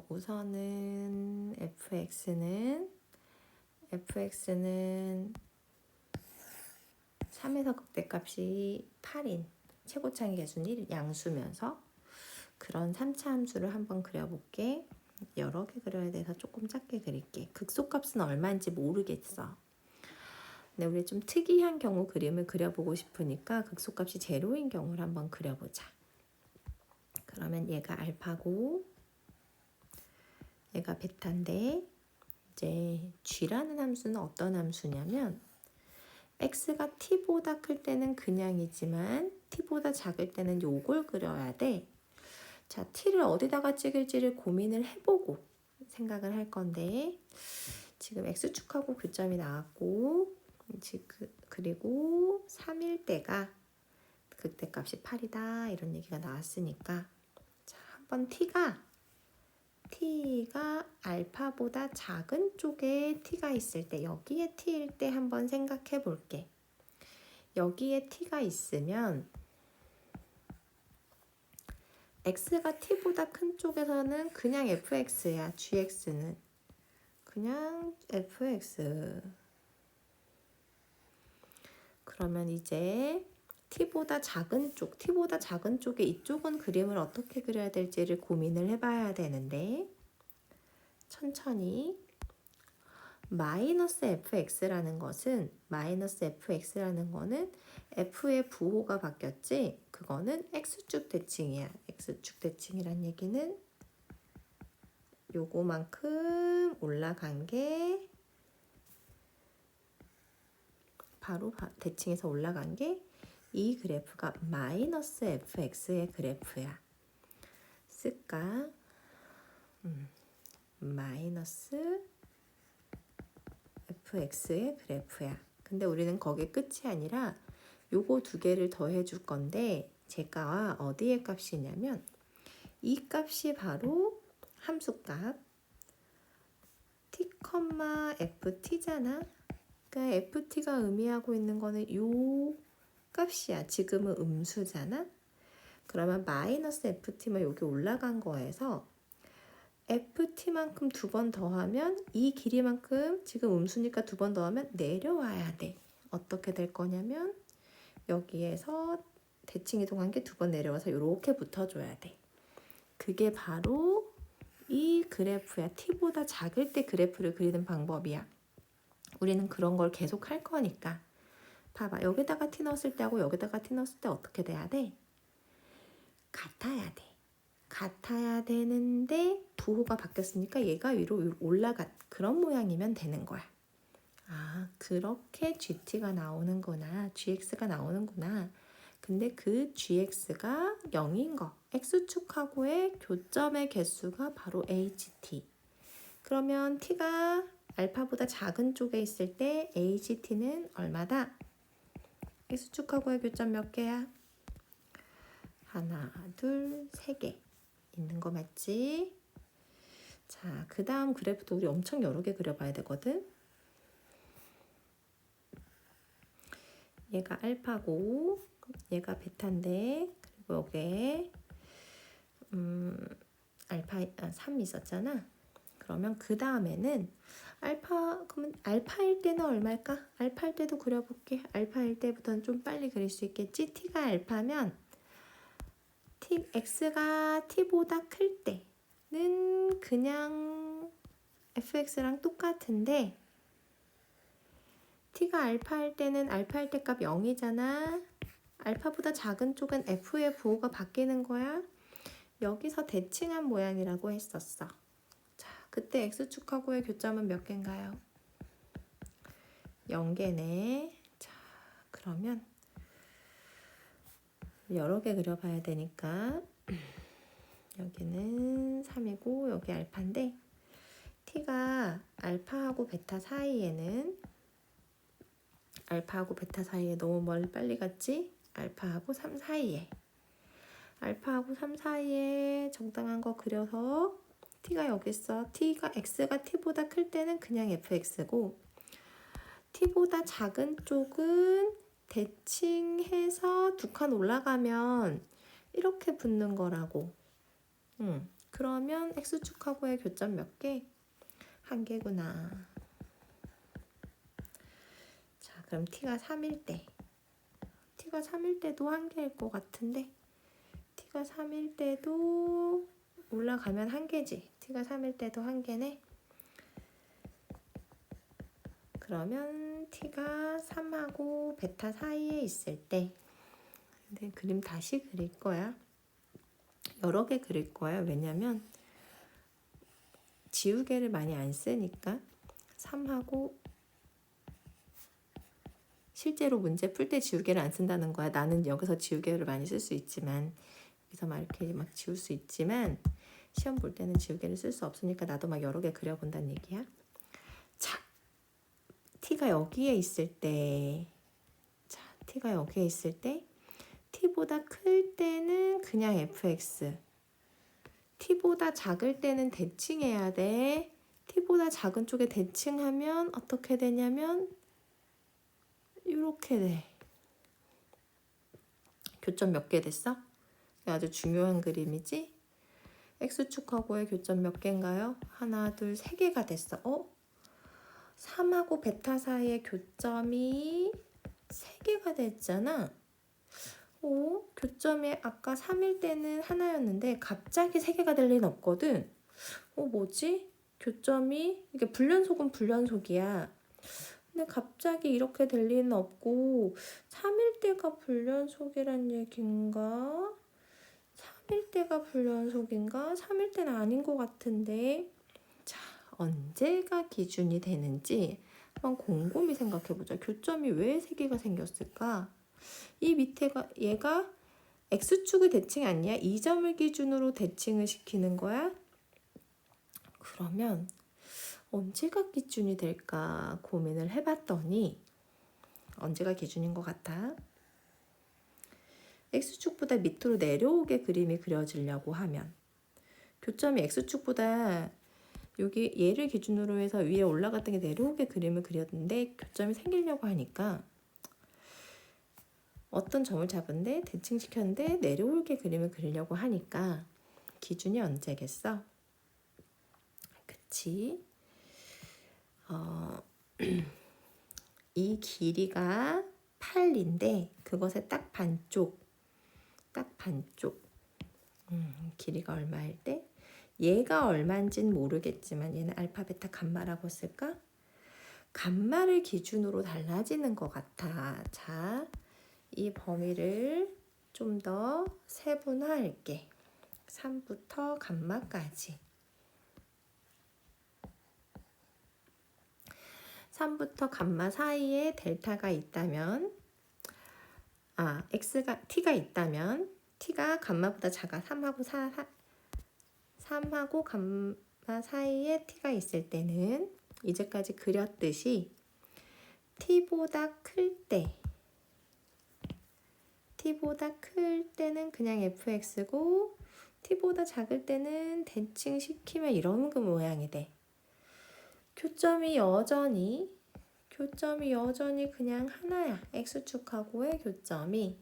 우선은 fx는 3에서 극대값이 8인 최고차의 개수는 1 양수면서 그런 3차 함수를 한번 그려볼게. 여러 개 그려야 돼서 조금 작게 그릴게. 극소값은 얼마인지 모르겠어. 근데 우리 좀 특이한 경우 그림을 그려보고 싶으니까 극소값이 제로인 경우를 한번 그려보자. 그러면 얘가 알파고 얘가 베타인데 이제 g라는 함수는 어떤 함수냐면 x가 t보다 클 때는 그냥이지만 t보다 작을 때는 요걸 그려야 돼. 자, t를 어디다가 찍을지를 고민을 해보고 생각을 할 건데 지금 x축하고 교점이 나왔고 그리고 3일 때가 극대값이 8이다 이런 얘기가 나왔으니까 자, 한번 t가 알파보다 작은 쪽에 t가 있을 때 여기에 t일 때 한번 생각해 볼게. 여기에 t가 있으면 x가 t보다 큰 쪽에서는 그냥 fx야. gx는 그냥 fx. 그러면 이제 t보다 작은 쪽에 이쪽은 그림을 어떻게 그려야 될지를 고민을 해봐야 되는데 천천히 -fx라는 거는 f의 부호가 바뀌었지 그거는 x축 대칭이야. x축 대칭이란 얘기는 요거만큼 올라간 게 바로 대칭에서 올라간 게 이 그래프가 -fx의 그래프야. 쓸까? -fx의 그래프야. 근데 우리는 거기에 끝이 아니라 요거 두 개를 더해 줄 건데 제가 어디의 값이냐면 이 값이 바로 함수값 t, ft잖아. 그러니까 ft가 의미하고 있는 거는 요 값이야. 지금은 음수잖아. 그러면 -ft만 여기 올라간 거에서 ft만큼 두 번 더하면 이 길이만큼 지금 음수니까 두 번 더하면 내려와야 돼. 어떻게 될 거냐면 여기에서 대칭 이동한 게 두 번 내려와서 이렇게 붙어줘야 돼. 그게 바로 이 그래프야. t보다 작을 때 그래프를 그리는 방법이야. 우리는 그런 걸 계속 할 거니까. 봐봐. 여기다가 t 넣었을 때하고 여기다가 t 넣었을 때 어떻게 돼야 돼? 같아야 돼. 같아야 되는데 부호가 바뀌었으니까 얘가 위로 올라간 그런 모양이면 되는 거야. 아, 그렇게 gt가 나오는구나. gx가 나오는구나. 근데 그 gx가 0인 거. x축하고의 교점의 개수가 바로 ht. 그러면 t가 알파보다 작은 쪽에 있을 때 ht는 얼마다? x축하고의 교점 몇 개야? 하나, 둘, 세 개 있는 거 맞지? 자, 그 다음 그래프도 우리 엄청 여러 개 그려봐야 되거든. 얘가 알파고 얘가 베타인데 그리고 여기에 알파 3 있었잖아. 그러면 그 다음에는 그러면 알파일 때는 얼마일까? 알파일 때도 그려볼게. 알파일 때부터는 좀 빨리 그릴 수 있겠지? t가 알파면 x가 t보다 클 때는 그냥 fx랑 똑같은데 t가 알파일 때는 알파일 때 값 0이잖아. 알파보다 작은 쪽은 f의 부호가 바뀌는 거야. 여기서 대칭한 모양이라고 했었어. 자, 그때 x축하고의 교점은 몇 개인가요? 0개네. 자, 그러면 여러 개 그려봐야 되니까 여기는 3이고 여기 알파인데 t가 알파하고 베타 사이에 너무 멀리 빨리 갔지? 알파하고 3 사이에 적당한 거 그려서 t가 여기 있어. x가 t보다 클 때는 그냥 fx고 t보다 작은 쪽은 대칭해서 두 칸 올라가면 이렇게 붙는 거라고. 그러면 x축하고의 교점 몇 개? 한 개구나. 자, 그럼 t가 3일 때. t가 3일 때도 한 개일 것 같은데 t가 3일 때도 올라가면 한 개지. t가 3일 때도 한 개네. 그러면 t가 3하고 베타 사이에 있을 때 근데 그림 다시 그릴 거야. 여러 개 그릴 거야. 왜냐면 지우개를 많이 안 쓰니까 3하고 실제로 문제 풀 때 지우개를 안 쓴다는 거야. 나는 여기서 지우개를 많이 쓸 수 있지만 여기서 막 이렇게 막 지울 수 있지만 시험 볼 때는 지우개를 쓸 수 없으니까 나도 막 여러 개 그려본다는 얘기야. 자, t가 여기에 있을 때 자, t가 여기에 있을 때 t보다 클 때는 그냥 fx t보다 작을 때는 대칭해야 돼. t보다 작은 쪽에 대칭하면 어떻게 되냐면 이렇게 돼. 교점 몇 개 됐어? 아주 중요한 그림이지? x축하고의 교점 몇 개인가요? 하나, 둘, 세 개가 됐어. 3하고 베타 사이의 교점이 세 개가 됐잖아. 교점이 아까 3일 때는 하나였는데 갑자기 세 개가 될 리는 없거든. 뭐지? 교점이 이게 불연속은 불연속이야. 근데 갑자기 이렇게 될 리는 없고 3일 때가 불연속이란 얘긴가? 3일 때가 불연속인가? 3일 때는 아닌 것 같은데 자, 언제가 기준이 되는지 한번 곰곰이 생각해보자. 교점이 왜 3개가 생겼을까? 이 밑에가 얘가 x축의 대칭 아니야? 이 점을 기준으로 대칭을 시키는 거야? 그러면 언제가 기준이 될까 고민을 해봤더니 언제가 기준인 것 같아? x축보다 밑으로 내려오게 그림이 그려지려고 하면 교점이 x축보다 여기 얘를 기준으로 해서 위에 올라갔던 게 내려오게 그림을 그렸는데 교점이 생기려고 하니까 어떤 점을 잡은데 대칭시켰는데 내려오게 그림을 그리려고 하니까 기준이 언제겠어? 그치? 이 길이가 8인데 그것의 딱 반쪽 길이가 얼마일 때? 얘가 얼마인지는 모르겠지만 얘는 알파, 베타, 감마라고 쓸까? 감마를 기준으로 달라지는 것 같아. 자, 이 범위를 좀 더 세분화할게. 3부터 감마까지. 3부터 감마 사이에 델타가 있다면 t가 있다면 t가 감마보다 작아 3하고 감마 사이에 t가 있을 때는 이제까지 그렸듯이 t보다 클 때는 그냥 fx고 t보다 작을 때는 대칭시키면 이런 그 모양이 돼. 교점이 여전히 그냥 하나야. x축하고의 교점이.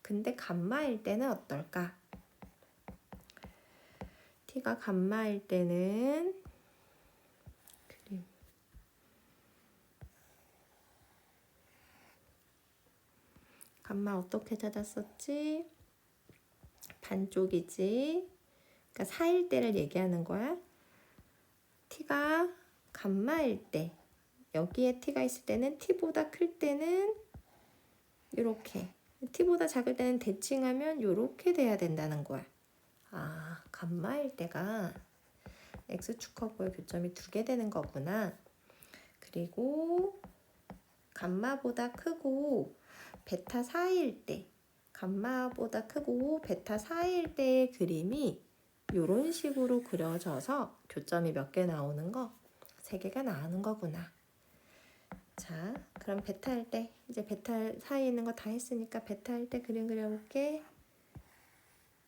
근데 감마일 때는 어떨까? t가 감마일 때는 그림. 감마 어떻게 찾았었지? 반쪽이지. 그러니까 4일 때를 얘기하는 거야. t가 감마일 때 여기에 t가 있을 때는 t보다 클 때는 이렇게 t보다 작을 때는 대칭하면 이렇게 돼야 된다는 거야. 감마일 때가 x축하고의 교점이 2개 되는 거구나. 그리고 감마보다 크고 베타 4일 때 감마보다 크고 베타 4일 때의 그림이 이런 식으로 그려져서 교점이 몇 개 나오는 거? 3개가 나오는 거구나. 자, 그럼 베타일 때 이제 베타 사이에 있는 거 다 했으니까 베타일 때 그림 그려볼게.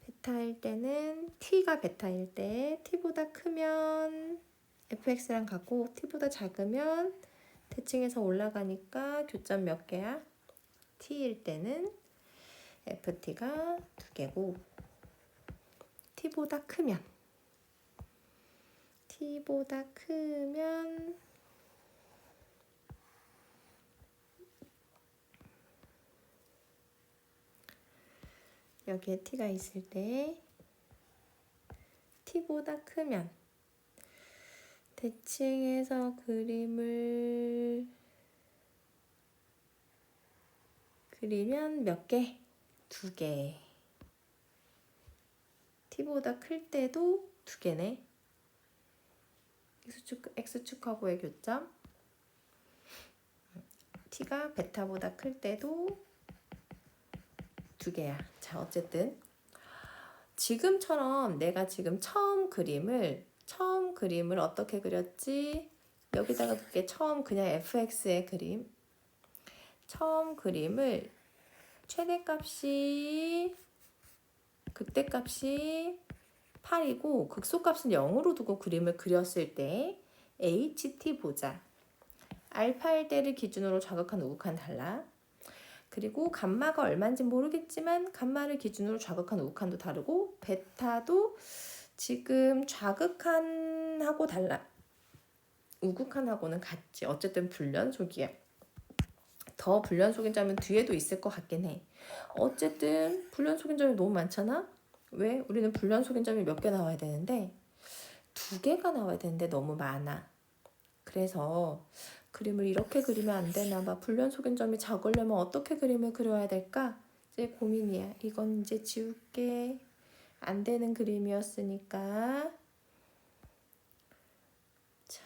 베타일 때는 t가 베타일 때 t보다 크면 fx랑 같고 t보다 작으면 대칭해서 올라가니까 교점 몇 개야? t일 때는 ft가 2개고 t보다 크면 여기에 t가 있을 때 t보다 크면 대칭해서 그림을 그리면 몇 개? 2개. t보다 클 때도 2개네. x축하고의 교점. t가 베타보다 클 때도 2개야. 자, 어쨌든 지금처럼 내가 지금 처음 그림을 어떻게 그렸지? 여기다가 둘게. 처음 그냥 fx의 그림. 처음 그림을 최대값이 극대값이 8이고 극소값은 0으로 두고 그림을 그렸을 때 ht 보자. 알파일 때를 기준으로 좌극한 우극한 달라. 그리고 감마가 얼마인지 모르겠지만 감마를 기준으로 좌극한 우극한도 다르고 베타도 지금 좌극한하고 달라. 우극한하고는 같지. 어쨌든 불연속이야. 더 불연속인 점은 뒤에도 있을 것 같긴 해. 어쨌든 불연속인 점이 너무 많잖아? 왜? 우리는 불연속인 점이 몇 개 나와야 되는데 2개가 나와야 되는데 너무 많아. 그래서 그림을 이렇게 그리면 안 되나 봐. 불연속인 점이 적으려면 어떻게 그림을 그려야 될까? 이제 고민이야. 이건 이제 지울게. 안 되는 그림이었으니까. 자,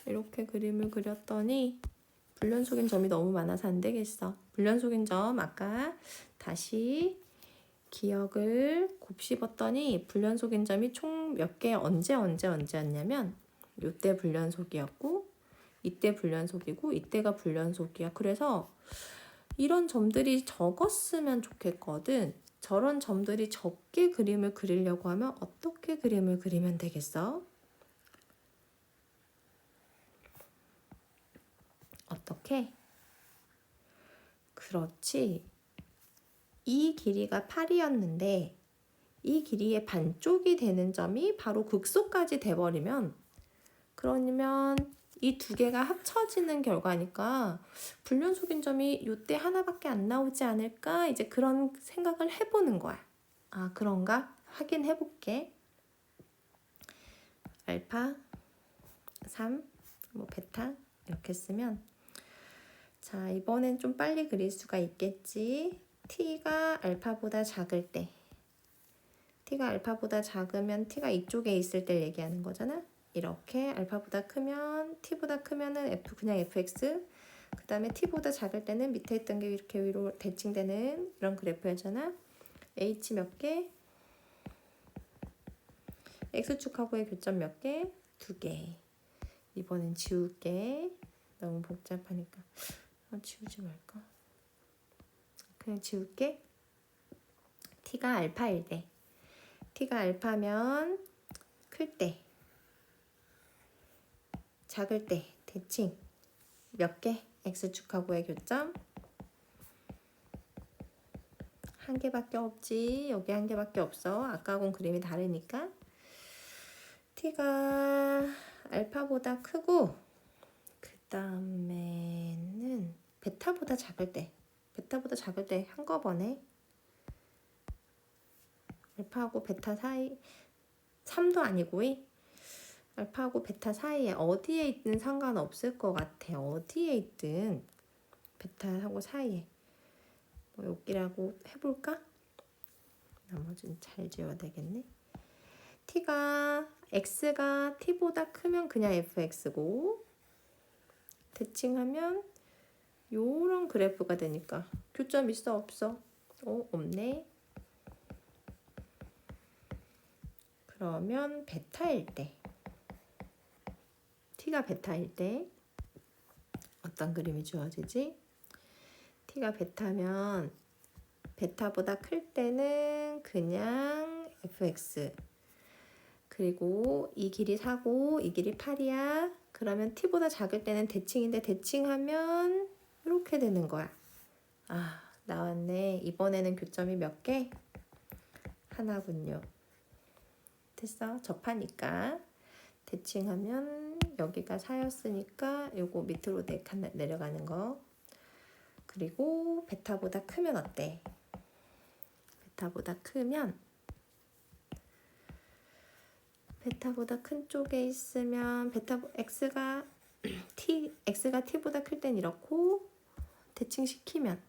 이렇게 그림을 그렸더니 불연속인 점이 너무 많아서 안 되겠어. 불연속인 점 아까 다시 기억을 곱씹었더니 불연속인 점이 총 몇 개 언제였냐면 이때 불연속이었고 이때 불연속이고 이때가 불연속이야. 그래서 이런 점들이 적었으면 좋겠거든. 저런 점들이 적게 그림을 그리려고 하면 어떻게 그림을 그리면 되겠어? 어떻게? 그렇지. 이 길이가 8이었는데 이 길이의 반쪽이 되는 점이 바로 극소까지 돼버리면 그러면 이 2개가 합쳐지는 결과니까 불연속인 점이 이때 하나밖에 안 나오지 않을까? 이제 그런 생각을 해보는 거야. 아, 그런가? 확인해 볼게. 알파 3, 뭐 베타 이렇게 쓰면 자, 이번엔 좀 빨리 그릴 수가 있겠지. t가 알파보다 작을 때 t가 알파보다 작으면 t가 이쪽에 있을 때 얘기하는 거잖아. 이렇게 알파보다 크면 t보다 크면은 f 그냥 fx 그 다음에 t보다 작을 때는 밑에 있던 게 이렇게 위로 대칭되는 이런 그래프였잖아. h 몇 개? x축하고의 교점 몇 개? 2개. 이번엔 지울게. 너무 복잡하니까 지우지 말까? 그냥 지울게. t가 알파일 때 t가 알파면 클 때 작을 때 대칭 몇 개? x축하고의 교점 한 개밖에 없지. 여기 한 개밖에 없어. 아까하고는 그림이 다르니까. t가 알파보다 크고 그 다음에는 베타보다 작을 때 한꺼번에 알파하고 베타 사이 3도 아니고 알파하고 베타 사이에 어디에 있든 상관없을 것 같아. 어디에 있든 베타하고 사이에 뭐 여기라고 해볼까? 나머지는 잘 지워야 되겠네. x가 t보다 크면 그냥 fx고 대칭하면 요런 그래프가 되니까 교점 있어 없어? 없네. 그러면 베타일 때 t가 베타일 때 어떤 그림이 주어지지? t가 베타면 베타보다 클 때는 그냥 fx 그리고 이 길이 4고 이 길이 8이야. 그러면 t보다 작을 때는 대칭인데 대칭하면 이렇게 되는 거야. 아, 나왔네. 이번에는 교점이 몇 개? 하나군요. 됐어. 접하니까 대칭하면 여기가 4였으니까 요거 밑으로 내려가는 거. 그리고 베타보다 크면 어때? 베타보다 크면 베타보다 큰 쪽에 있으면 x가 t보다 클 땐 이렇고 대칭시키면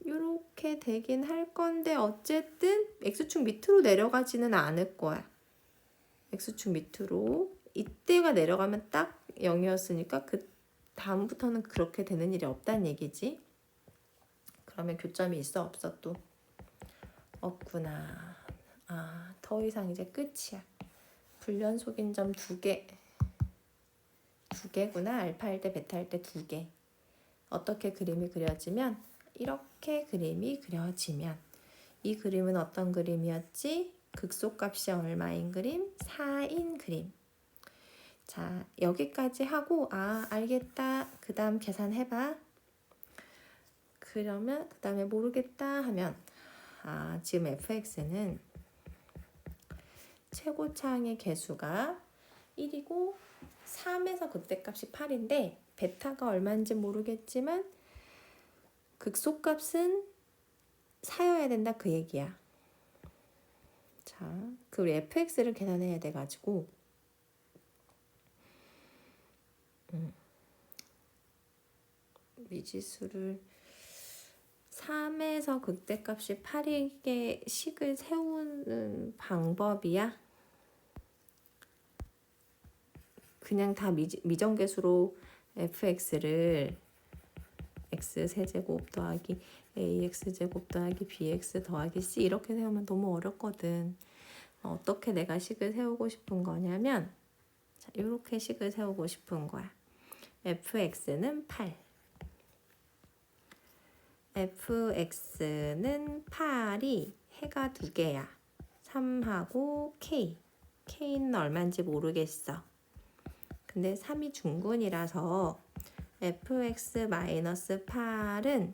이렇게 되긴 할 건데 어쨌든 x축 밑으로 내려가지는 않을 거야. x축 밑으로 이때가 내려가면 딱 0이었으니까 그 다음부터는 그렇게 되는 일이 없다는 얘기지. 그러면 교점이 있어 없어 또? 없구나. 더 이상 이제 끝이야. 불연속인 점 2개구나. 알파일 때 베타일 때 2개. 어떻게 그림이 그려지면 이렇게 그림이 그려지면 이 그림은 어떤 그림이었지? 극소값이 얼마인 그림? 4인 그림. 자, 여기까지 하고 알겠다. 그 다음 계산해봐. 그러면 그 다음에 모르겠다 하면 지금 fx는 최고차항의 개수가 1이고 3에서 극대값이 8인데 베타가 얼마인지 모르겠지만 극소값은 4여야 된다 그 얘기야. 자, 우리 fx를 계산해야 돼가지고 미지수를 3에서 극대값이 8이게 식을 세우는 방법이야. 그냥 다 미정계수로 fx를 x세제곱 더하기 ax제곱 더하기 bx 더하기 c 이렇게 세우면 너무 어렵거든. 어떻게 내가 식을 세우고 싶은 거냐면 자, 이렇게 식을 세우고 싶은 거야. fx는 8 fx는 8이 해가 2개야. 3하고 k는 얼마인지 모르겠어. 근데 3이 중근이라서 fx-8은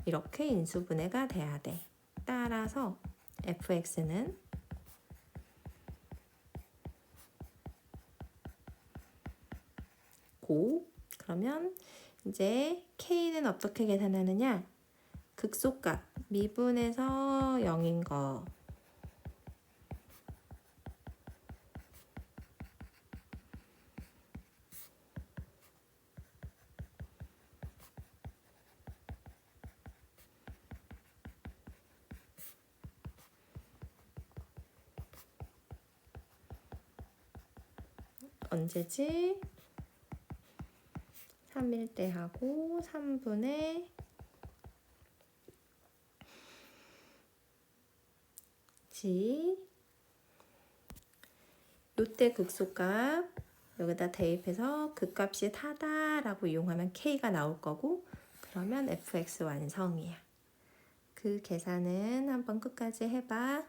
이렇게 인수분해가 돼야 돼. 따라서 fx는 그러면 이제 k는 어떻게 계산하느냐? 극소값 미분해서 0인 거 언제지? 3일 때 하고 3분의 요때 극소값 여기다 대입해서 그 값이 타다라고 이용하면 k가 나올 거고 그러면 fx 완성이야. 그 계산은 한번 끝까지 해봐.